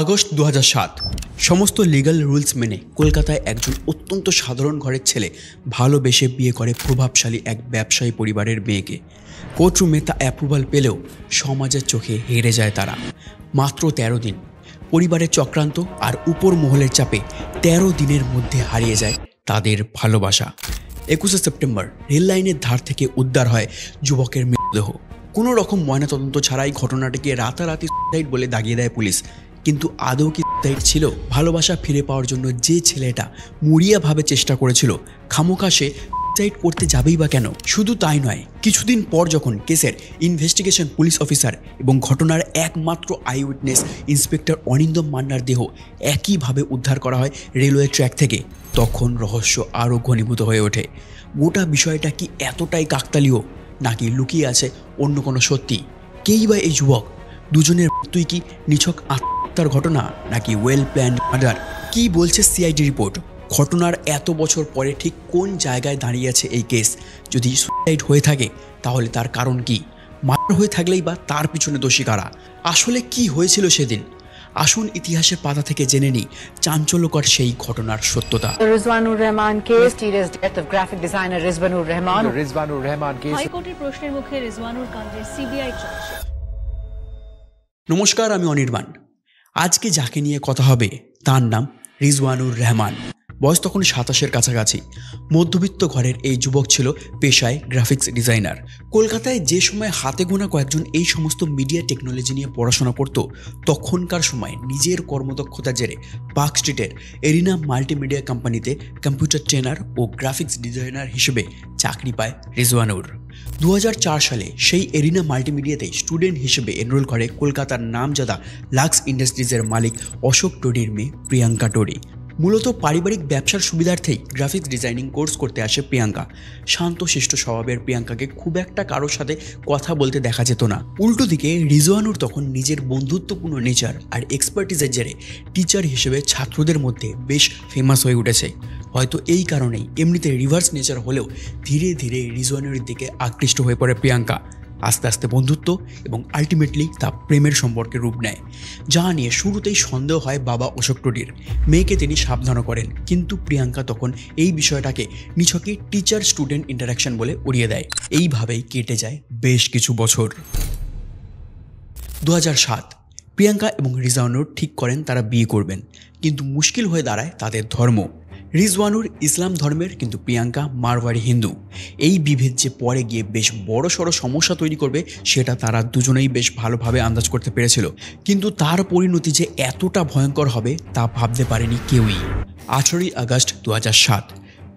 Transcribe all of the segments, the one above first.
August 2007 সমস্ত legal rules মেনে কলকাতায় একজন অত্যন্ত সাধারণ ঘরের ছেলে ভালোবেসে বিয়ে করে প্রভাবশালী এক ব্যবসায়ী পরিবারের মেয়েকে। কোর্টরুমে তা অ্যাপ্রুভাল পেলেও সমাজের চোখে হেরে যায় তারা। মাত্র 13 দিন পরিবারের চক্রান্ত আর উপর মহলের চাপে 13 দিনের মধ্যে হারিয়ে যায় তাদের ভালোবাসা। 21 সেপ্টেম্বর রেল লাইনের ধার থেকে উদ্ধার হয় যুবকের মৃতদেহ। কোনো রকম ময়নাতদন্ত ছাড়াই ঘটনাটিকে রাতারাতি সুসাইড বলে দাগিয়ে দেয় পুলিশ। কিন্তু আদৌ কি সুসাইড ছিল? ভালোবাসা ফিরে পাওয়ার জন্য যে ছেলেটা মরিয়াভাবে চেষ্টা করেছিল, খামোখা সে সুসাইড করতে যাবেই বা কেন? শুধু তাই নয়, কিছুদিন পর যখন কেসের ইনভেস্টিগেশন পুলিশ অফিসার এবং ঘটনার একমাত্র আই উইটনেস ইন্সপেক্টর অনিন্দম মান্নার দেহ একইভাবে উদ্ধার করা হয় রেলওয়ে ট্র্যাক থেকে, তখন রহস্য আরও ঘনীভূত হয়ে ওঠে। গোটা বিষয়টা কি এতটাই কাকতালীয়, নাকি লুকিয়ে আছে অন্য কোনো সত্যি? কেই বা এই যুবক? দুজনের মৃত্যুই কি নিছক আত্মহত্যার ঘটনা, নাকি ওয়েল প্ল্যান্ড মার্ডার? কি বলছে সিআইডি রিপোর্ট? ঘটনার এত বছর পরে ঠিক কোন জায়গায় দাঁড়িয়ে আছে এই কেস? যদি সুসাইড হয়ে থাকে তাহলে তার কারণ কি? মার্ডার হয়ে থাকলেই বা তার পিছনে দোষী কারা? আসলে কি হয়েছিল সেদিন? আসুন ইতিহাসের পাতা থেকে জেনে নিই চাঞ্চল্যকর সেই ঘটনার সত্যতা। Rizwanur Rahman case, mysterious death of graphic designer Rizwanur Rahman case হাইকোর্টের প্রশ্নের মুখে রিজওয়ানুর কাণ্ডে সিবিআই চার্জশিট। নমস্কার, আমি অনির্বাণ। আজকে যাকে নিয়ে কথা হবে তার নাম রিজওয়ানুর রহমান। বয়স তখন 27-এর কাছাকাছি। মধ্যবিত্ত ঘরের এই যুবক ছিল পেশায় গ্রাফিক্স ডিজাইনার। কলকাতায় যে সময় হাতে গোনা কয়েকজন এই সমস্ত মিডিয়া টেকনোলজি নিয়ে পড়াশোনা করত, তখনকার সময় নিজের কর্মদক্ষতার জেরে পার্ক স্ট্রিটের এরিনা মাল্টিমিডিয়া কোম্পানিতে কম্পিউটার ট্রেনার ও গ্রাফিক্স ডিজাইনার হিসেবে চাকরি পায় রিজওয়ানুর। 2004 সালে সেই এরিনা মাল্টিমিডিয়াতেই স্টুডেন্ট হিসেবে এনরোল করে কলকাতার নামজাদা লাক্স ইন্ডাস্ট্রিজের মালিক অশোক টোডির মেয়ে প্রিয়াঙ্কা টোডি। মূলত পারিবারিক ব্যবসার সুবিধার্থেই গ্রাফিক্স ডিজাইনিং কোর্স করতে আসে প্রিয়াঙ্কা। শান্তশিষ্ট স্বভাবের প্রিয়াঙ্কাকে খুব একটা কারোর সাথে কথা বলতে দেখা যেত না। উল্টো দিকে রিজওয়ানুর তখন নিজের বন্ধুত্বপূর্ণ নেচার আর এক্সপার্টিসের জেরে টিচার হিসেবে ছাত্রদের মধ্যে বেশ ফেমাস হয়ে উঠেছে। হয়তো এই কারণেই এমনিতে রিভার্স নেচার হলেও ধীরে ধীরে রিজওয়ানুর দিকে আকৃষ্ট হয়ে পড়ে প্রিয়াঙ্কা। আস্তে আস্তে বন্ধুত্ব এবং আলটিমেটলি তা প্রেমের সম্পর্কে রূপ নেয়, যা নিয়ে শুরুতেই সন্দেহ হয় বাবা অশোক টোডির। মেয়েকে তিনি সাবধানও করেন, কিন্তু প্রিয়াঙ্কা তখন এই বিষয়টাকে নিছকই টিচার স্টুডেন্ট ইন্টারাকশন বলে উড়িয়ে দেয়। এইভাবেই কেটে যায় বেশ কিছু বছর। 2007 প্রিয়াঙ্কা এবং রিজওয়ানুর ঠিক করেন তারা বিয়ে করবেন, কিন্তু মুশকিল হয়ে দাঁড়ায় তাদের ধর্ম। রিজওয়ানুর ইসলাম ধর্মের, কিন্তু প্রিয়াঙ্কা মারওয়াড়ি হিন্দু। এই বিভেদ যে পরে গিয়ে বেশ বড় সড়ো সমস্যা তৈরি করবে সেটা তারা দুজনেই বেশ ভালোভাবে আন্দাজ করতে পেরেছিল, কিন্তু তার পরিণতি যে এতটা ভয়ঙ্কর হবে তা ভাবতে পারেনি কেউই। 18 আগস্ট 2007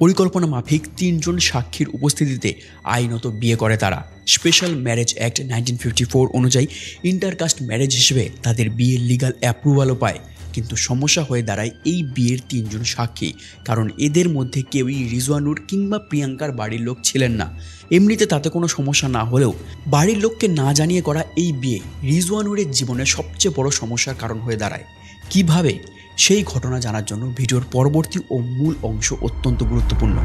পরিকল্পনা মাফিক 3 জন সাক্ষীর উপস্থিতিতে আইনত বিয়ে করে তারা। স্পেশাল ম্যারেজ অ্যাক্ট 1954 অনুযায়ী ইন্টারকাস্ট ম্যারেজ হিসেবে তাদের বিয়ে লিগাল অ্যাপ্রুভালও পায়। কিন্তু সমস্যা হয়ে দাঁড়ায় এই বিয়ের 3 জন সাক্ষী, কারণ এদের মধ্যে কেউই রিজওয়ানুর কিংবা প্রিয়াঙ্কার বাড়ির লোক ছিলেন না। এমনিতে তাতে কোনো সমস্যা না হলেও বাড়ির লোককে না জানিয়ে করা এই বিয়ে রিজওয়ানুরের জীবনের সবচেয়ে বড় সমস্যার কারণ হয়ে দাঁড়ায়। কিভাবে? সেই ঘটনা জানার জন্য ভিডিওর পরবর্তী ও মূল অংশ অত্যন্ত গুরুত্বপূর্ণ।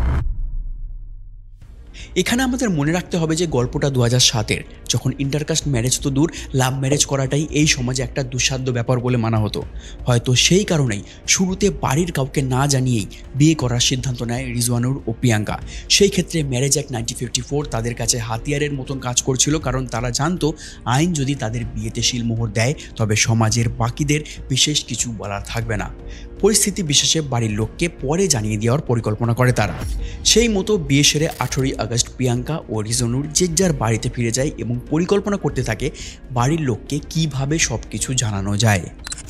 এখানে আমাদের মনে রাখতে হবে যে গল্পটা 2007-এর, যখন ইন্টারকাস্ট ম্যারেজ তো দূর, লাভ ম্যারেজ করাটাই এই সমাজে একটা দুঃসাধ্য ব্যাপার বলে মানা হতো। হয়তো সেই কারণেই শুরুতে বাড়ির কাউকে না জানিয়েই বিয়ে করার সিদ্ধান্ত নেয় রিজওয়ানুর ও প্রিয়াঙ্কা। সেই ক্ষেত্রে ম্যারেজ অ্যাক্ট 1954 তাদের কাছে হাতিয়ারের মতন কাজ করছিল, কারণ তারা জানতো আইন যদি তাদের বিয়েতে শিলমোহর দেয় তবে সমাজের বাকিদের বিশেষ কিছু বলার থাকবে না। পরিস্থিতি বিশেষে বাড়ির লোককে পরে জানিয়ে দেওয়ার পরিকল্পনা করে তারা। সেই মতো বিয়ে সেরে 18 আগস্ট প্রিয়াঙ্কা ও রিজওয়ানুর যে যার বাড়িতে ফিরে যায় এবং পরিকল্পনা করতে থাকে বাড়ির লোককে কিভাবে সব কিছু জানানো যায়।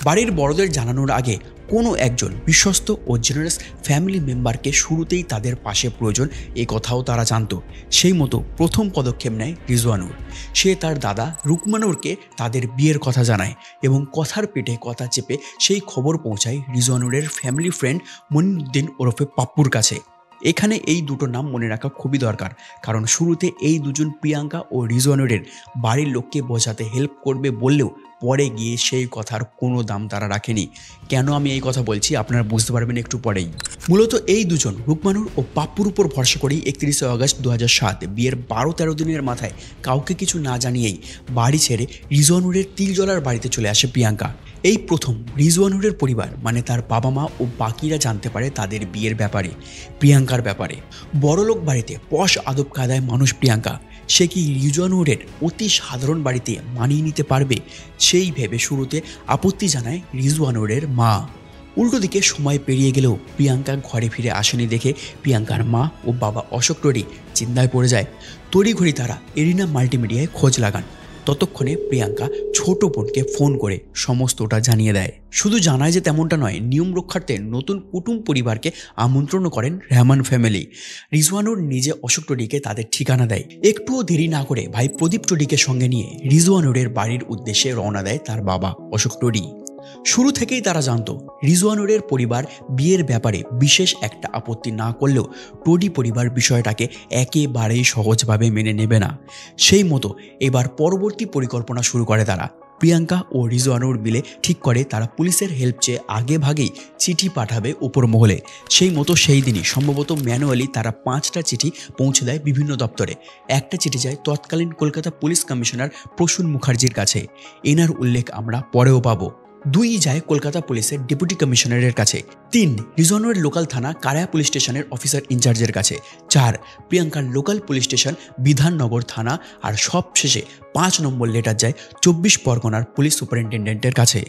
বাড়ির বড়দের জানানোর আগে কোনো একজন বিশ্বস্ত ও জেনারেস ফ্যামিলি মেম্বারকে শুরুতেই তাদের পাশে প্রয়োজন, এ কথাও তারা জানতো। সেই মতো প্রথম পদক্ষেপ নেয় রিজওয়ানুর। সে তার দাদা রুকমানুরকে তাদের বিয়ের কথা জানায় এবং কথার পেটে কথা চেপে সেই খবর পৌঁছায় রিজওয়ানুরের ফ্যামিলি ফ্রেন্ড মনিরুদ্দিন ওরফে পাপ্পুর কাছে। এখানে এই দুটো নাম মনে রাখা খুবই দরকার, কারণ শুরুতে এই দুজন প্রিয়াঙ্কা ও রিজওয়ানুরের বাড়ির লোককে বোঝাতে হেল্প করবে বললেও পরে গিয়ে সেই কথার কোনো দাম তারা রাখেনি। কেন আমি এই কথা বলছি আপনারা বুঝতে পারবেন একটু পরেই। মূলত এই দুজন রুকমানুর ও পাপ্পুর উপর ভরসা করেই 31 আগস্ট 2007 বিয়ের 12-13 দিনের মাথায় কাউকে কিছু না জানিয়েই বাড়ি ছেড়ে রিজওয়ানুরের তিলজলার বাড়িতে চলে আসে প্রিয়াঙ্কা। এই প্রথম রিজওয়ানুরের পরিবার মানে তার বাবা মা ও বাকিরা জানতে পারে তাদের বিয়ের ব্যাপারে, প্রিয়াঙ্কার ব্যাপারে। বড়লোক বাড়িতে পশ আদব কায়দায় মানুষ প্রিয়াঙ্কা, সে কি রিজওয়ানুরের অতি সাধারণ বাড়িতে মানিয়ে নিতে পারবে? সেই ভেবে শুরুতে আপত্তি জানায় রিজওয়ানুরের মা। উল্টো দিকে সময় পেরিয়ে গেলেও প্রিয়াঙ্কা ঘরে ফিরে আসেনি দেখে প্রিয়াঙ্কার মা ও বাবা অশোক টরি চিন্তায় পড়ে যায়। তড়িঘড়ি তারা এরিনা মাল্টিমিডিয়ায় খোঁজ লাগান। ততক্ষণে প্রিয়াঙ্কা ছোট বোনকে ফোন করে সমস্তটা জানিয়ে দেয়। শুধু জানায় যে তেমনটা নয়, নিয়ম রক্ষার্থে নতুন কুটুম পরিবারকে আমন্ত্রণ করেন রহমান ফ্যামিলি। রিজওয়ানুর নিজে অশোক টডিকে তাদের ঠিকানা দেয়। একটুও দেরি না করে ভাই প্রদীপ টডিকে সঙ্গে নিয়ে রিজওয়ানুরের বাড়ির উদ্দেশ্যে রওনা দেয় তার বাবা অশোক টডি। শুরু থেকেই তারা জানতো রিজওয়ানুরের পরিবার বিয়ের ব্যাপারে বিশেষ একটা আপত্তি না করলেও টডি পরিবার বিষয়টাকে একেবারেই সহজভাবে মেনে নেবে না। সেই মতো এবার পরবর্তী পরিকল্পনা শুরু করে তারা। প্রিয়াঙ্কা ও রিজওয়ানুর মিলে ঠিক করে তারা পুলিশের হেল্প চেয়ে আগে ভাগেই চিঠি পাঠাবে উপর মহলে। সেই মতো সেই দিনই সম্ভবত ম্যানুয়ালি তারা 5টা চিঠি পৌঁছে দেয় বিভিন্ন দপ্তরে। একটা চিঠি যায় তৎকালীন কলকাতা পুলিশ কমিশনার প্রসূন মুখার্জির কাছে, এনার উল্লেখ আমরা পরেও পাবো। 2 যায় কলকাতা পুলিশের ডেপুটি কমিশনারের কাছে। 3 রিজওয়ানুরের লোকাল থানা কারায়া পুলিশ স্টেশনের অফিসার ইনচার্জের কাছে। 4 প্রিয়াঙ্কার লোকাল পুলিশ স্টেশন বিধাননগর থানা। আর সবশেষে 5 নম্বর লেটার যায় 24 পরগনার পুলিশ সুপারিনটেন্ডেন্টের কাছে।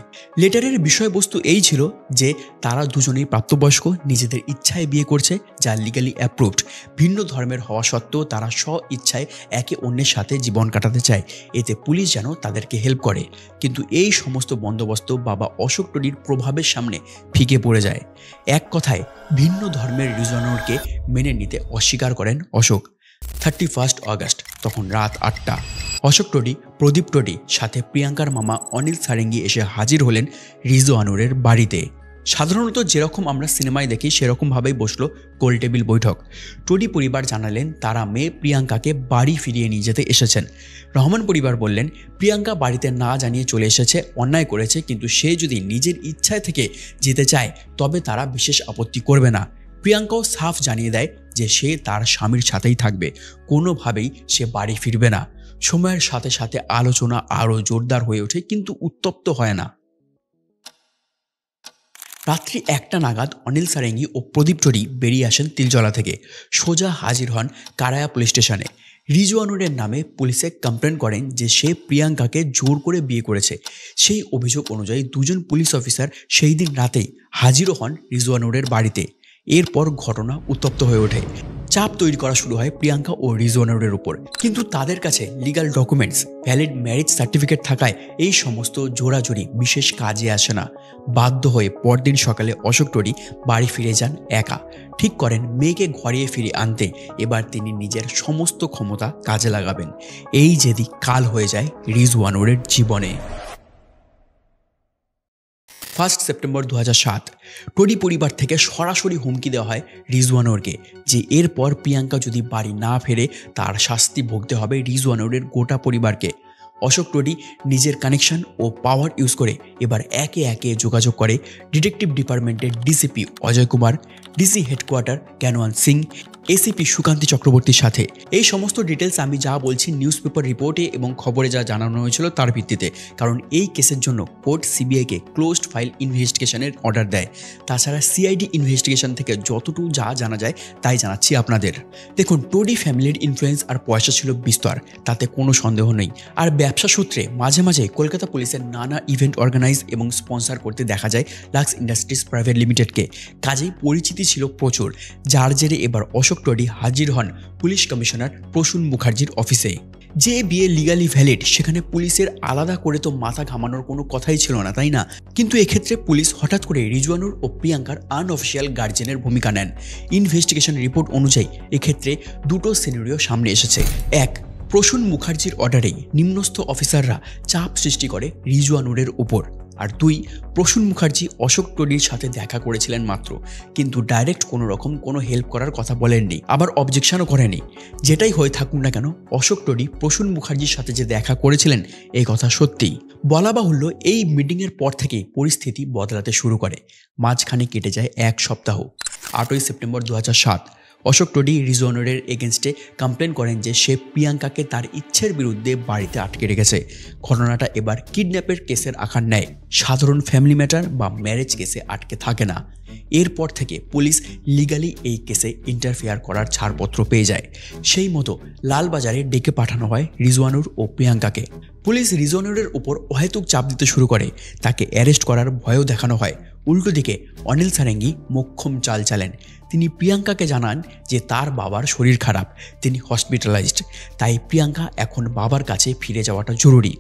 লেটারের বিষয়বস্তু এই ছিল যে তারা দুজনেই প্রাপ্তবয়স্ক, নিজেদের ইচ্ছায় বিয়ে করছে, যা লিগালি অ্যাপ্রুভড। ভিন্ন ধর্মের হওয়া সত্ত্বেও তারা স্ব ইচ্ছায় একে অন্যের সাথে জীবন কাটাতে চায়, এতে পুলিশ যেন তাদেরকে হেল্প করে। কিন্তু এই সমস্ত বন্দোবস্ত বাবা অশোক টডির প্রভাবের সামনে ফিকে পড়ে যায়। এক কথায় ভিন্ন ধর্মের রিজওয়ানুরকে মেনে নিতে অস্বীকার করেন অশোক। 31 আগস্ট, তখন রাত 8টা। অশোক টডি, প্রদীপ টডি সাথে প্রিয়াঙ্কার মামা অনিল সারেঙ্গি এসে হাজির হলেন রিজওয়ানুরের বাড়িতে। সাধারণত যেরকম আমরা সিনেমায় দেখি সেরকমভাবেই বসলো গোলটেবিল বৈঠক। টডি পরিবার জানালেন তারা মেয়ে প্রিয়াঙ্কাকে বাড়ি ফিরিয়ে নিয়ে যেতে এসেছেন। রহমান পরিবার বললেন প্রিয়াঙ্কা বাড়িতে না জানিয়ে চলে এসেছে, অন্যায় করেছে, কিন্তু সে যদি নিজের ইচ্ছায় থেকে যেতে চায় তবে তারা বিশেষ আপত্তি করবে না। প্রিয়াঙ্কাও সাফ জানিয়ে দেয় যে সে তার স্বামীর সাথেই থাকবে, কোনোভাবেই সে বাড়ি ফিরবে না। সময়ের সাথে সাথে আলোচনা আরও জোরদার হয়ে ওঠে, কিন্তু উত্তপ্ত হয় না। রাত্রি 1টা নাগাদ অনিল সারেঙ্গি ও প্রদীপ টডি বেরিয়ে আসেন তিলজলা থেকে। সোজা হাজির হন কারায়া পুলিশ স্টেশনে। রিজওয়ানুরের নামে পুলিশে কমপ্লেন করেন যে সে প্রিয়াঙ্কাকে জোর করে বিয়ে করেছে। সেই অভিযোগ অনুযায়ী 2 জন পুলিশ অফিসার সেই দিন রাতেই হাজিরও হন রিজওয়ানুরের বাড়িতে। এরপর ঘটনা উত্তপ্ত হয়ে ওঠে। চাপ তৈরি করা শুরু হয় প্রিয়াঙ্কা ও রিজওয়ানুরের উপর, কিন্তু তাদের কাছে legal documents, valid marriage certificate থাকায় এই সমস্ত জোরাজোরি বিশেষ কাজে আসে না। বাধ্য হয়ে পরদিন সকালে অশোক টডি বাড়ি ফিরে যান একা। ঠিক করেন মেয়েকে ঘরে ফিরে আনতে এবার তিনি নিজের সমস্ত ক্ষমতা কাজে লাগাবেন। এই যেদি কাল হয়ে যায় রিজওয়ানুরের জীবনে। 1 সেপ্টেম্বর 2007 টডি পরিবার থেকে সরাসরি হুমকি দেওয়া হয় রিজওয়ানুরকে যে এরপর প্রিয়াঙ্কা যদি বাড়ি না ফেরে তার শাস্তি ভুগতে হবে রিজওয়ানুরের গোটা পরিবারকে। অশোক টডি নিজের কানেকশন ও পাওয়ার ইউজ করে এবার একে একে যোগাযোগ করে ডিটেকটিভ ডিপার্টমেন্টের DCP Ajay Kumar, DC headquarter Gyanwant Singh, ACP Sukanti চক্রবর্তীর সাথে। এই সমস্ত ডিটেলস আমি যা বলছি নিউজ পেপার রিপোর্টে এবং খবরে যা জানানো হয়েছিল তার ভিত্তিতে, কারণ এই কেসের জন্য কোর্ট সিবিআইকে ক্লোজড ফাইল ইনভেস্টিগেশনের অর্ডার দেয়। তাছাড়া সিআইডি ইনভেস্টিগেশন থেকে যতটুকু যা জানা যায় তাই জানাচ্ছি আপনাদের। দেখুন, টডি ফ্যামিলির ইনফ্লুয়েন্স আর পয়সা ছিল বিস্তর, তাতে কোনো সন্দেহ নেই। আর ব্যবসা সূত্রে মাঝে মাঝে কলকাতা পুলিশের নানা ইভেন্ট অর্গানাইজ এবং স্পন্সর করতে দেখা যায় লাক্স ইন্ডাস্ট্রিজ প্রাইভেট লিমিটেডকে। কাজেই পরিচিতি ছিল প্রচুর, যার জেরে এবার অশোক টডি হাজির হন পুলিশ কমিশনার প্রসূন মুখার্জির অফিসে। যে বিয়ে লিগালি ভ্যালিড সেখানে পুলিশের আলাদা করে তো মাথা ঘামানোর কোনো কথাই ছিল না, তাই না? কিন্তু এক্ষেত্রে পুলিশ হঠাৎ করে রিজওয়ানুর ও প্রিয়াঙ্কার আনঅফিসিয়াল গার্জেনের ভূমিকা নেন। ইনভেস্টিগেশন রিপোর্ট অনুযায়ী এক্ষেত্রে 2টো সিনারিও সামনে এসেছে। 1, প্রসূন মুখার্জির অর্ডারেই নিম্নস্থ অফিসাররা চাপ সৃষ্টি করে রিজওয়ানুরের উপর, আর 2 প্রসূন মুখার্জি অশোক টোডির সাথে দেখা করেছিলেন মাত্র, কিন্তু ডাইরেক্ট কোনো রকম কোনো হেল্প করার কথা বলেননি, আবার অবজেকশনও করেনি। যেটাই হয়ে থাকুক না কেন, অশোক টোডি প্রসূন মুখার্জির সাথে যে দেখা করেছিলেন এই কথা সত্যিই। বলা বাহুল্য, এই মিটিংয়ের পর থেকেই পরিস্থিতি বদলাতে শুরু করে। মাঝখানে কেটে যায় 1 সপ্তাহ। 8ই সেপ্টেম্বর 2007 অশোক টোডি রিজওয়ানুরের এগেনস্টে কমপ্লেন করেন যে সে প্রিয়াঙ্কাকে তার ইচ্ছের বিরুদ্ধে বাড়িতে আটকে রেখেছে। ঘটনাটা এবার কিডন্যাপের কেসের আকার নেয়, সাধারণ ফ্যামিলি ম্যাটার বা ম্যারেজ কেসে আটকে থাকে না। এরপর থেকে পুলিশ লিগালি এই কেসে ইন্টারফেয়ার করার ছাড়পত্র পেয়ে যায়। সেই মতো লালবাজারে ডেকে পাঠানো হয় রিজওয়ানুর ও প্রিয়াঙ্কাকে। পুলিশ রিজওয়ানুরের উপর অহেতুক চাপ দিতে শুরু করে, তাকে অ্যারেস্ট করার ভয়ও দেখানো হয়। উল্টো দিকে অনিল সারেঙ্গি মোক্ষম চাল চালেন। তিনি প্রিয়াঙ্কাকে জানান যে তার বাবার শরীর খারাপ, তিনি হসপিটালাইজড, তাই প্রিয়াঙ্কা এখন বাবার কাছে ফিরে যাওয়াটা জরুরি।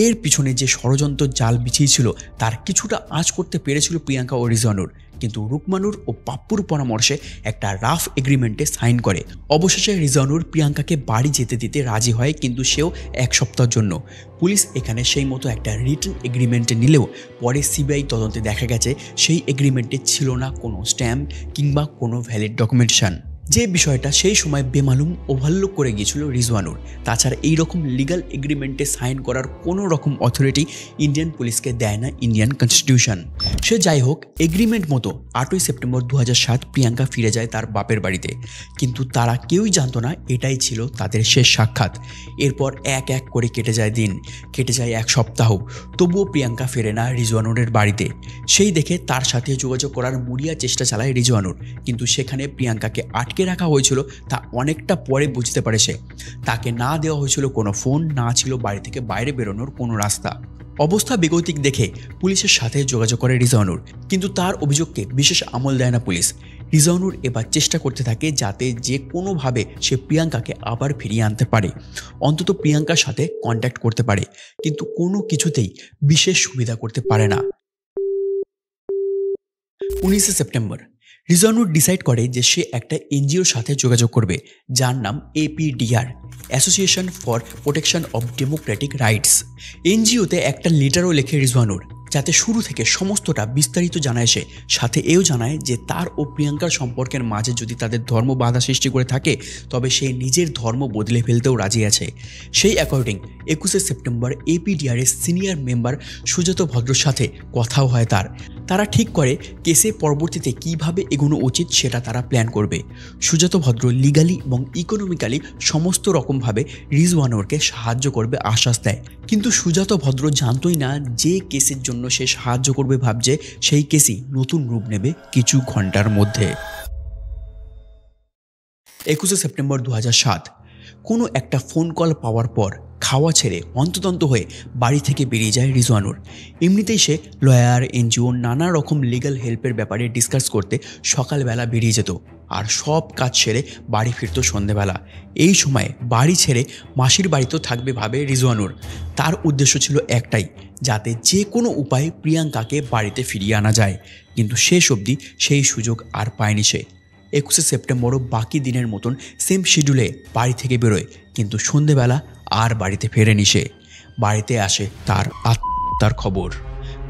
এর পিছনে যে ষড়যন্ত্র জাল বিছিয়েছিল তার কিছুটা আঁচ করতে পেরেছিল প্রিয়াঙ্কা ও রিজওয়ানুর, কিন্তু রুকমানুর ও পাপ্পুর পরামর্শে একটা রাফ এগ্রিমেন্টে সাইন করে। অবশেষে রিজওয়ানুর প্রিয়াঙ্কাকে বাড়ি যেতে দিতে রাজি হয়, কিন্তু সেও 1 সপ্তাহের জন্য। পুলিশ এখানে সেই মতো একটা রিটেন এগ্রিমেন্টে নিলেও পরে সিবিআই তদন্তে দেখা গেছে সেই এগ্রিমেন্টে ছিল না কোনো স্ট্যাম্প কিংবা কোনো ভ্যালিড ডকুমেন্টেশন, যে বিষয়টা সেই সময় বেমালুম ওভারলুক করে গিয়েছিল রিজওয়ানুর। তাছাড়া এই রকম লিগাল এগ্রিমেন্টে সাইন করার কোনো রকম অথরিটি ইন্ডিয়ান পুলিশকে দেয় না ইন্ডিয়ান কনস্টিটিউশন। সে যাই হোক, এগ্রিমেন্ট মতো 8ই সেপ্টেম্বর 2007 প্রিয়াঙ্কা ফিরে যায় তার বাপের বাড়িতে, কিন্তু তারা কেউই জানতো না এটাই ছিল তাদের শেষ সাক্ষাৎ। এরপর এক এক করে কেটে যায় দিন, কেটে যায় 1 সপ্তাহ, তবুও প্রিয়াঙ্কা ফেরে না রিজওয়ানুরের বাড়িতে। সেই দেখে তার সাথে যোগাযোগ করার মরিয়া চেষ্টা চালায় রিজওয়ানুর, কিন্তু সেখানে প্রিয়াঙ্কাকে আটকে রাখা হয়েছিল তা অনেকটা পরে বুঝতে পারে সে। তাকে না দেওয়া হয়েছিল কোনো ফোন, না ছিল বাড়ি থেকে বাইরে বেরোনোর কোনো রাস্তা। অবস্থা বেগতিক দেখে পুলিশের সাথে যোগাযোগ করে রিজওয়ানুর, কিন্তু তার অভিযোগকে বিশেষ আমল দেয় না পুলিশ। রিজওয়ানুর এবার চেষ্টা করতে থাকে যাতে যে কোনোভাবে সে প্রিয়াঙ্কাকে আবার ফিরিয়ে আনতে পারে, অন্তত প্রিয়াঙ্কার সাথে কন্ট্যাক্ট করতে পারে, কিন্তু কোনো কিছুতেই বিশেষ সুবিধা করতে পারে না। 19শে সেপ্টেম্বর রিজওয়ানুর ডিসাইড করে যে সে একটা এনজিওর সাথে যোগাযোগ করবে, যার নাম APDR, association for protection of democratic rights. এনজিওতে একটা লেটারও লেখে রিজওয়ানুর, যাতে শুরু থেকে সমস্তটা বিস্তারিত জানায় সে। সাথে এও জানায় যে তার ও প্রিয়াঙ্কার সম্পর্কের মাঝে যদি তাদের ধর্ম বাধা সৃষ্টি করে থাকে, তবে সে নিজের ধর্ম বদলে ফেলতেও রাজি আছে। সেই অ্যাকর্ডিং 21শে সেপ্টেম্বর APDR এর সিনিয়র মেম্বার সুজাত ভদ্রর সাথে কথাও হয় তার। তারা ঠিক করে কেসে পরবর্তীতে কিভাবে এগোনো উচিত সেটা তারা প্ল্যান করবে। সুজাত ভদ্র লিগালি এবং ইকোনমিক্যালি সমস্ত রকমভাবে রিজওয়ানুরকে সাহায্য করবে আশ্বাস দেয়, কিন্তু সুজাত ভদ্র জানতোই না যে কেসের জন্য সে সাহায্য করবে ভাবছে সেই কেসই নতুন রূপ নেবে কিছু ঘন্টার মধ্যে। 21শে সেপ্টেম্বর 2007 কোনো একটা ফোন কল পাওয়ার পর খাওয়া ছেড়ে অন্ততন্ত হয়ে বাড়ি থেকে বেরিয়ে যায় রিজওয়ানুর। এমনিতেই সে লয়ার, এনজিও, নানা রকম লিগ্যাল হেল্পের ব্যাপারে ডিসকাস করতে সকালবেলা বেরিয়ে যেত, আর সব কাজ সেরে বাড়ি ফিরত সন্ধেবেলা। এই সময় বাড়ি ছেড়ে মাসির বাড়িতেও থাকবে ভাবে রিজওয়ানুর। তার উদ্দেশ্য ছিল একটাই, যাতে যে কোনো উপায়ে প্রিয়াঙ্কাকে বাড়িতে ফিরিয়ে আনা যায়, কিন্তু শেষ অবধি সেই সুযোগ আর পায়নি সে। 21শে সেপ্টেম্বরও বাকি দিনের মতন সেম শিডিউলে বাড়ি থেকে বেরোয়, কিন্তু সন্ধেবেলা আর বাড়িতে ফেরেনি সে। বাড়িতে আসে তার আত্মহত্যার খবর।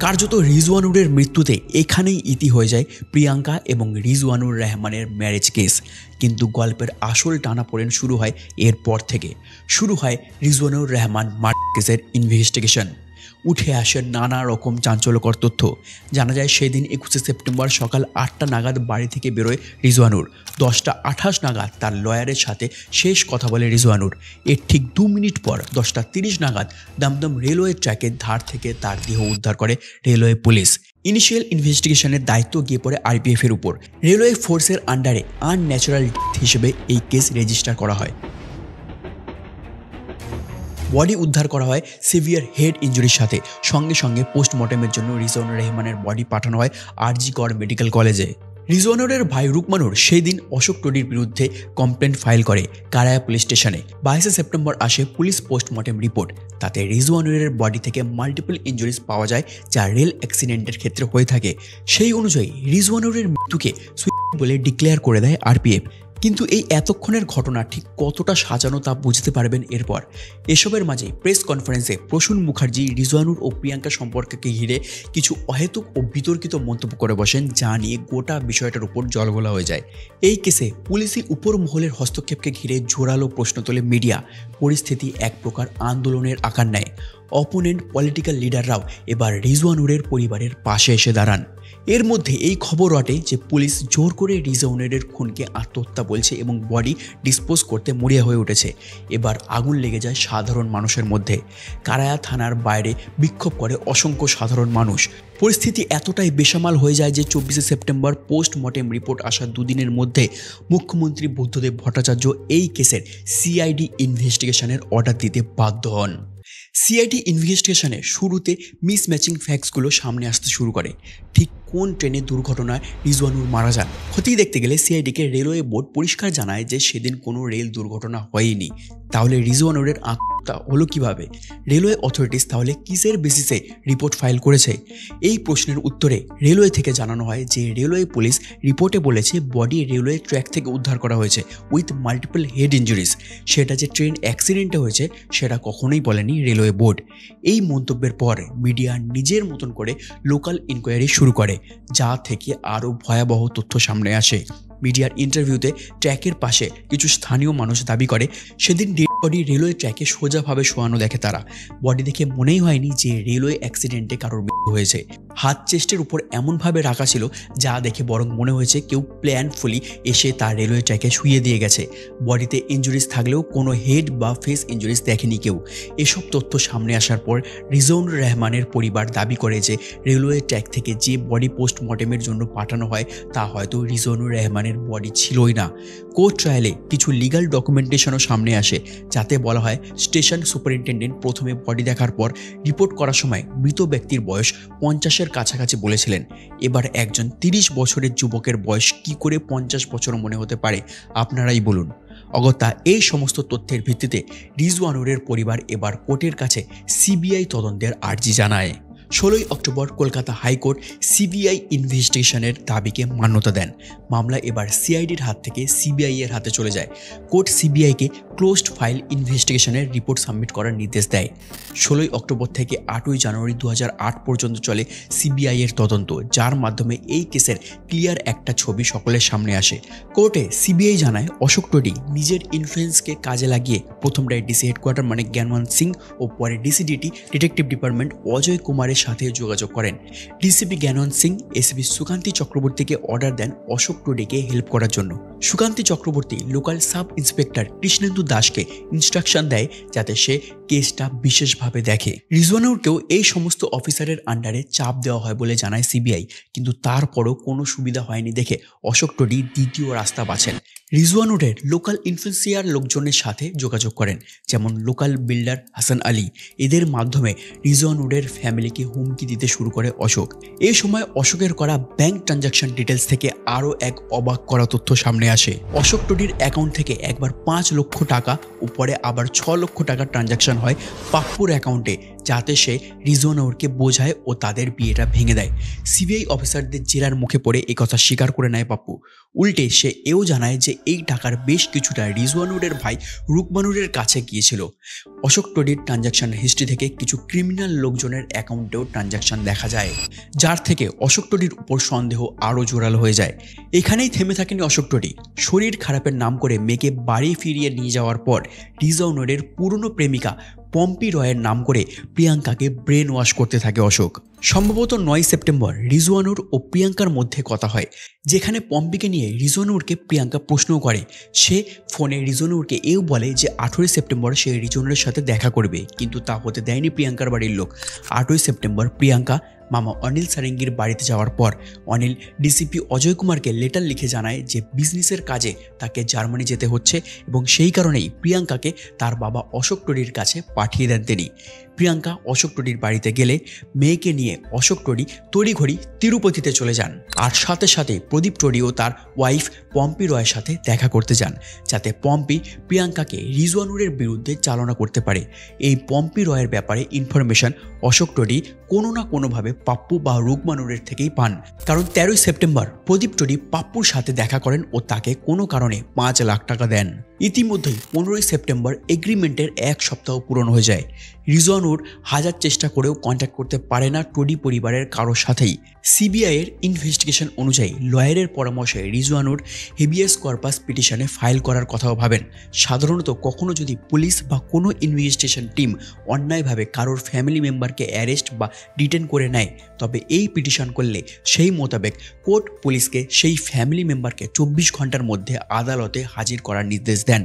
কার্যত রিজওয়ানুরের মৃত্যুতে এখানেই ইতি হয়ে যায় প্রিয়াঙ্কা এবং রিজওয়ানুর রহমানের ম্যারেজ কেস। কিন্তু গল্পের আসল টানাপোড়েন শুরু হয় এরপর থেকে। শুরু হয় রিজওয়ানুর রহমান মার্ডার কেসের ইনভেস্টিগেশন। উঠে আসে নানা রকম চাঞ্চল্যকর তথ্য। জানা যায় সেদিন 21শে সেপ্টেম্বর সকাল 8টা নাগাদ বাড়ি থেকে বেরোয় রিজওয়ানুর। 10টা28 নাগাদ তার লয়ারের সাথে শেষ কথা বলে রিজওয়ানুর। এর ঠিক 2 মিনিট পর 10টা30 নাগাদ দমদম রেলওয়ে ট্র্যাকের ধার থেকে তার দেহ উদ্ধার করে রেলওয়ে পুলিশ। ইনিশিয়াল ইনভেস্টিগেশনের দায়িত্ব গিয়ে পড়ে RPF এর উপর। রেলওয়ে ফোর্সের আন্ডারে আনন্যাচারাল ডেথ হিসেবে এই কেস রেজিস্টার করা হয়। বডি উদ্ধার করা হয় সিভিয়ার হেড ইঞ্জুরির সাথে। সঙ্গে সঙ্গে পোস্টমর্টমের জন্য রিজওয়ানুর রহমানের বডি পাঠানো হয় RG কর মেডিকেল কলেজে। রিজওয়ানুরের ভাই রুকমানুর সেই দিন অশোক টোডির বিরুদ্ধে কমপ্লেন ফাইল করে কারায়া পুলিশ স্টেশনে। 22শে সেপ্টেম্বর আসে পুলিশ পোস্টমর্টেম রিপোর্ট। তাতে রিজওয়ানুরের বডি থেকে মাল্টিপল ইঞ্জুরিজ পাওয়া যায়, যা রেল অ্যাক্সিডেন্টের ক্ষেত্রে হয়ে থাকে। সেই অনুযায়ী রিজওয়ানুরের মৃত্যুকে সুইসাইড বলে ডিক্লেয়ার করে দেয় RPF। কিন্তু এই এতক্ষণের ঘটনা ঠিক কতটা সাজানো তা বুঝতে পারবেন এরপর। এসবের মাঝে প্রেস কনফারেন্সে প্রসূন মুখার্জি রিজওয়ানুর ও প্রিয়াঙ্কা সম্পর্ককে ঘিরে কিছু অহেতুক ও বিতর্কিত মন্তব্য করে বসেন, যা নিয়ে গোটা বিষয়টার উপর জলঘোলা হয়ে যায়। এই কেসে পুলিশি উপর মহলের হস্তক্ষেপকে ঘিরে জোরালো প্রশ্ন তোলে মিডিয়া। পরিস্থিতি এক প্রকার আন্দোলনের আকার নেয়। অপোনেন্ট পলিটিক্যাল লিডাররাও এবার রিজওয়ানুরের পরিবারের পাশে এসে দাঁড়ান। এর মধ্যে এই খবর রটে যে পুলিশ জোর করে রিজওয়ানুরের খুনকে আত্মহত্যা বলছে এবং বডি ডিসপোজ করতে মরিয়া হয়ে উঠেছে। এবার আগুন লেগে যায় সাধারণ মানুষের মধ্যে। কারায়া থানার বাইরে বিক্ষোভ করে অসংখ্য সাধারণ মানুষ। পরিস্থিতি এতটাই বেসামাল হয়ে যায় যে 24শে সেপ্টেম্বর পোস্টমর্টেম রিপোর্ট আসার দুদিনের মধ্যে মুখ্যমন্ত্রী বুদ্ধদেব ভট্টাচার্য এই কেসের সিআইডি ইনভেস্টিগেশনের অর্ডার দিতে বাধ্য হন। সিআইডি ইনভেস্টিগেশনে শুরুতে মিসম্যাচিং ফ্যাক্টসগুলো সামনে আসতে শুরু করে। ঠিক কোন ট্রেনে দুর্ঘটনায় রিজওয়ানুর মারা যান খতিয়ে দেখতে গেলে সিআইডিকে রেলওয়ে বোর্ড পরিষ্কার জানায় যে সেদিন কোনো রেল দুর্ঘটনা হয়নি। তাহলে রিজওয়ানুরের আত্মহত্যা হলো কিভাবে? রেলওয়ে অথরিটিস তাহলে কিসের বেসিসে রিপোর্ট ফাইল করেছে? এই প্রশ্নের উত্তরে রেলওয়ে থেকে জানানো হয় যে রেলওয়ে পুলিশ রিপোর্টে বলেছে বডি রেলওয়ে ট্র্যাক থেকে উদ্ধার করা হয়েছে উইথ মাল্টিপল হেড ইঞ্জুরিজ। সেটা যে ট্রেন অ্যাক্সিডেন্টে হয়েছে সেটা কখনোই বলেনি রেলওয়ে বোর্ড। এই মন্তব্যের পর মিডিয়া নিজের মতন করে লোকাল ইনকোয়ারি শুরু করে, যা থেকে আরও ভয়াবহ তথ্য সামনে আসে। মিডিয়ার ইন্টারভিউতে ট্র্যাকের পাশে কিছু স্থানীয় মানুষ দাবি করে সেদিন ডেড বডি রেলওয়ে ট্র্যাকে সোজাভাবে শোয়ানো দেখে তারা। বডি দেখে মনেই হয়নি যে রেলওয়ে অ্যাক্সিডেন্টে কারোর মৃত্যু হয়েছে। হাত চেস্টের উপর এমনভাবে রাখা ছিল যা দেখে বরং মনে হয়েছে কেউ প্ল্যানফুলি এসে তার রেলওয়ে ট্র্যাকে শুইয়ে দিয়ে গেছে। বডিতে ইঞ্জুরিজ থাকলেও কোনো হেড বা ফেস ইঞ্জুরিজ দেখেনি কেউ। এসব তথ্য সামনে আসার পর রিজওয়ানুর রহমানের পরিবার দাবি করে যে রেলওয়ে ট্র্যাক থেকে যে বডি পোস্টমর্টেমের জন্য পাঠানো হয় তা হয়তো রিজওয়ানুর রহমানের বডি ছিলই না। কোর্ট ট্রায়ালে কিছু লিগ্যাল ডকুমেন্টেশনও সামনে আসে, যাতে বলা হয় স্টেশন সুপারিনটেন্ডেন্ট প্রথমে বডি দেখার পর রিপোর্ট করার সময় মৃত ব্যক্তির বয়স 50-এর কাছাকাছি বলেছিলেন। এবার একজন 30 বছরের যুবকের বয়স কি করে 50 বছর মনে হতে পারে আপনারাই বলুন। অগত্যা এই সমস্ত তথ্যের ভিত্তিতে রিজওয়ানুরের পরিবার এবার কোর্টের কাছে সিবিআই তদন্তের আর্জি জানায়। 16ই অক্টোবর কলকাতা হাইকোর্ট সিবিআই ইনভেস্টিগেশনের দাবিকে মান্যতা দেন। মামলা এবার সিআইডির হাত থেকে সিবিআই এর হাতে চলে যায়। কোর্ট সিবিআইকে ক্লোজড ফাইল ইনভেস্টিগেশনের রিপোর্ট সাবমিট করার নির্দেশ দেয়। 16ই অক্টোবর থেকে 8ই জানুয়ারি 2008 পর্যন্ত চলে সিবিআই এর তদন্ত, যার মাধ্যমে এই কেসের ক্লিয়ার একটা ছবি সকলের সামনে আসে। কোর্টে সিবিআই জানায় অশোক টোডি নিজের ইনফ্লুয়েন্সকে কাজে লাগিয়ে প্রথমটায় ডিসি হেডকোয়ার্টার মানে জ্ঞানওয়ান্ত সিং ও পরে ডিসিডিটি ডিটেকটিভ ডিপার্টমেন্ট অজয় কুমারের সাথে যোগাযোগ করেন। ডিসিপি জ্ঞানওয়ান্ত সিং এসপি সুকান্তি চক্রবর্তীকে অর্ডার দেন অশোক টোডিকে হেল্প করার জন্য। Sukanti Chakraborty local sub inspector Krishnendu দাসকে ইনস্ট্রাকশন দেয় যাতে সে কেসটা বিশেষভাবে দেখে। রিজওয়ানুরকেও এই সমস্ত অফিসারের আন্ডারে চাপ দেওয়া হয় বলে জানায় সিবিআই, কিন্তু তারপরও কোনো সুবিধা হয়নি দেখে অশোক টোডি দ্বিতীয় রাস্তা বাছেন। রিজওয়ানুরের লোকাল ইনফ্লুয়েন্সিয়ার লোকজনের সাথে যোগাযোগ করেন, যেমন লোকাল বিল্ডার হাসান আলী। এদের মাধ্যমে রিজওয়ানুরের ফ্যামিলিকে হুমকি দিতে শুরু করে অশোক। এই সময় অশোকের করা ব্যাংক ট্রানজাকশন ডিটেলস থেকে আরও এক অবাক করা তথ্য সামনে আসে। অশোক টোডির অ্যাকাউন্ট থেকে একবার 5 লক্ষ টাকা ও পরে আবার 6 লক্ষ টাকার ট্রানজাকশন হয় পাপ্পুর অ্যাকাউন্টে, যাতে সে রিজওয়ানুরকে বোঝায় ও তাদের বিয়েটা ভেঙে দেয়। সিবিআই অফিসারদের জেরার মুখে পড়ে একথা স্বীকার করে নেয় পাপ্পু। উল্টে সে এও জানায় যে এই টাকার বেশ কিছুটা রিজওয়ানুরের ভাই রুকমানুরের কাছে গিয়েছিল। অশোক টোডির ট্রানজাকশন হিস্ট্রি থেকে কিছু ক্রিমিনাল লোকজনের অ্যাকাউন্টেও ট্রানজাকশন দেখা যায়, যার থেকে অশোক টোডির উপর সন্দেহ আরও জোরালো হয়ে যায়। এখানেই থেমে থাকেনি অশোক টোডি। শরীর খারাপের নাম করে মেয়েকে বাড়ি ফিরিয়ে নিয়ে যাওয়ার পর রিজওয়ানুরের পুরনো প্রেমিকা পম্পি রয়ের নাম করে প্রিয়াঙ্কাকে ব্রেন ওয়াশ করতে থাকে অশোক। সম্ভবত 9 সেপ্টেম্বর রিজওয়ানুর ও প্রিয়াঙ্কার মধ্যে কথা হয়, যেখানে পম্পিকে নিয়ে রিজওয়ানুরকে প্রিয়াঙ্কা প্রশ্ন করে। সে ফোনে রিজওয়ানুরকে এও বলে যে 18 সেপ্টেম্বর সে রিজওয়ানুরের সাথে দেখা করবে, কিন্তু তা হতে দেয়নি প্রিয়াঙ্কার বাড়ির লোক। 8ই সেপ্টেম্বর প্রিয়াঙ্কা মামা অনিল সারেঙ্গির বাড়িতে যাওয়ার পর অনিল ডিসিপি অজয় কুমারকে লেটার লিখে জানায় যে বিজনেসের কাজে তাকে জার্মানি যেতে হচ্ছে এবং সেই কারণেই প্রিয়াঙ্কাকে তার বাবা অশোক টোডির কাছে পাঠিয়ে দেন তিনি। প্রিয়াঙ্কা অশোক টোডির বাড়িতে গেলে মেয়েকে নিয়ে অশোক টোডি তড়িঘড়ি তিরুপতিতে চলে যান। আর সাথে সাথে প্রদীপ টোডিও তার ওয়াইফ পম্পি রয়ের সাথে দেখা করতে যান, যাতে পম্পি প্রিয়াঙ্কাকে রিজওয়ানুরের বিরুদ্ধে চালনা করতে পারে। এই পম্পি রয়ের ব্যাপারে ইনফরমেশন অশোক টোডি কোনো না কোনোভাবে পাপ্পু বা রুকমানুরের থেকেই পান। কারণ 13 সেপ্টেম্বর প্রদীপ টোডি পাপ্পুর সাথে দেখা করেন ও তাকে কোনো কারণে 5 লাখ টাকা দেন। ইতিমধ্যেই 15 সেপ্টেম্বর এগ্রিমেন্টের 1 সপ্তাহ পূরণ হয়ে যায়। রিজওয়ানুর হাজার চেষ্টা করেও কন্ট্যাক্ট করতে পারে না টোডি পরিবারের কারোর সাথেই। সিবিআইয়ের ইনভেস্টিগেশন অনুযায়ী লয়ারের পরামর্শে রিজওয়ানুর হেবিয়াস কর্পাস পিটিশনে ফাইল করার কথাও ভাবেন। সাধারণত কখনো যদি পুলিশ বা কোনো ইনভেস্টিগেশন টিম অন্যায়ভাবে কারোর ফ্যামিলি মেম্বারকে অ্যারেস্ট বা ডিটেন করে নেয়, তবে এই পিটিশন করলে সেই মোতাবেক কোর্ট পুলিশকে সেই ফ্যামিলি মেম্বারকে 24 ঘন্টার মধ্যে আদালতে হাজির করার নির্দেশ দেন।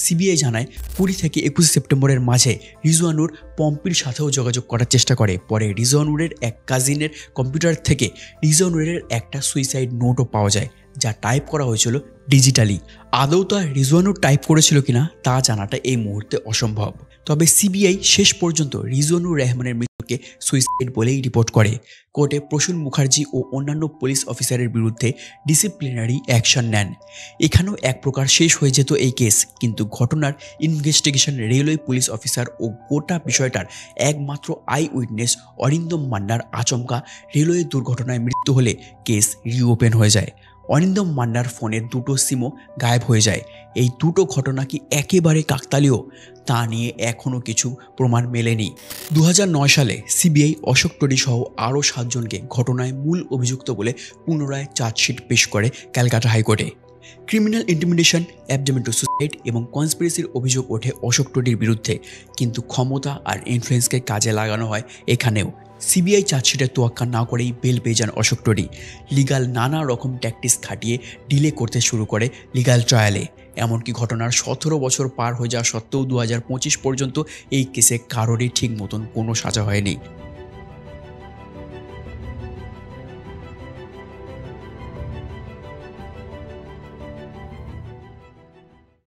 সিবিআই জানায় 20 থেকে 21 সেপ্টেম্বরের মাঝে রিজওয়ানুর পম্পির সাথেও যোগাযোগ করার চেষ্টা করে। পরে রিজওয়ানুরের এক কাজিনের কম্পিউটার থেকে রিজওয়ানুরের একটা সুইসাইড নোটও পাওয়া যায়, যা টাইপ করা হয়েছিল ডিজিটালি। আদৌ তা রিজওয়ানুর টাইপ করেছিল কিনা তা জানাটা এই মুহূর্তে অসম্ভব। তবে সিবিআই শেষ পর্যন্ত রিজওয়ানুর রহমানের মৃত্যুকে সুইসাইড বলেই রিপোর্ট করে। কোর্টে প্রসূন মুখার্জি ও অন্যান্য পুলিশ অফিসারের বিরুদ্ধে ডিসিপ্লিনারি অ্যাকশন নেন। এখানেও এক প্রকার শেষ হয়ে যেত এই কেস, কিন্তু ঘটনার ইনভেস্টিগেশন রেলওয়ে পুলিশ অফিসার ও গোটা বিষয়টার একমাত্র আই উইটনেস অরিন্দম মান্নার আচমকা রেলওয়ে দুর্ঘটনায় মৃত্যু হলে কেস রিওপেন হয়ে যায়। অরিন্দম মান্নার ফোনের 2টো সিমও গায়েব হয়ে যায়। এই 2টো ঘটনা কি একেবারে কাকতালীয়, তা নিয়ে এখনও কিছু প্রমাণ মেলেনি। 2009 সালে সিবিআই অশোক টোডি সহ আরও 7 জনকে ঘটনায় মূল অভিযুক্ত বলে পুনরায় চার্জশিট পেশ করে ক্যালকাটা হাইকোর্টে। ক্রিমিনাল ইন্টিমিডেশন, অ্যাবডামেন টু সুসাইড এবং কনস্পিরেসির অভিযোগ ওঠে অশোক টোডির বিরুদ্ধে, কিন্তু ক্ষমতা আর ইনফ্লুয়েন্সকে কাজে লাগানো হয় এখানেও। সিবিআই চার্জশিটের তোয়াক্কা না করেই বেল পেয়ে যান অশোক টোডি। লিগাল নানা রকম ট্যাকটিক্স খাটিয়ে ডিলে করতে শুরু করে লিগাল ট্রায়ালে। এমনকি ঘটনার 17 বছর পার হয়ে যাওয়া সত্ত্বেও 2025 পর্যন্ত এই কেসে কারোরই ঠিক মতন কোনো সাজা হয়নি।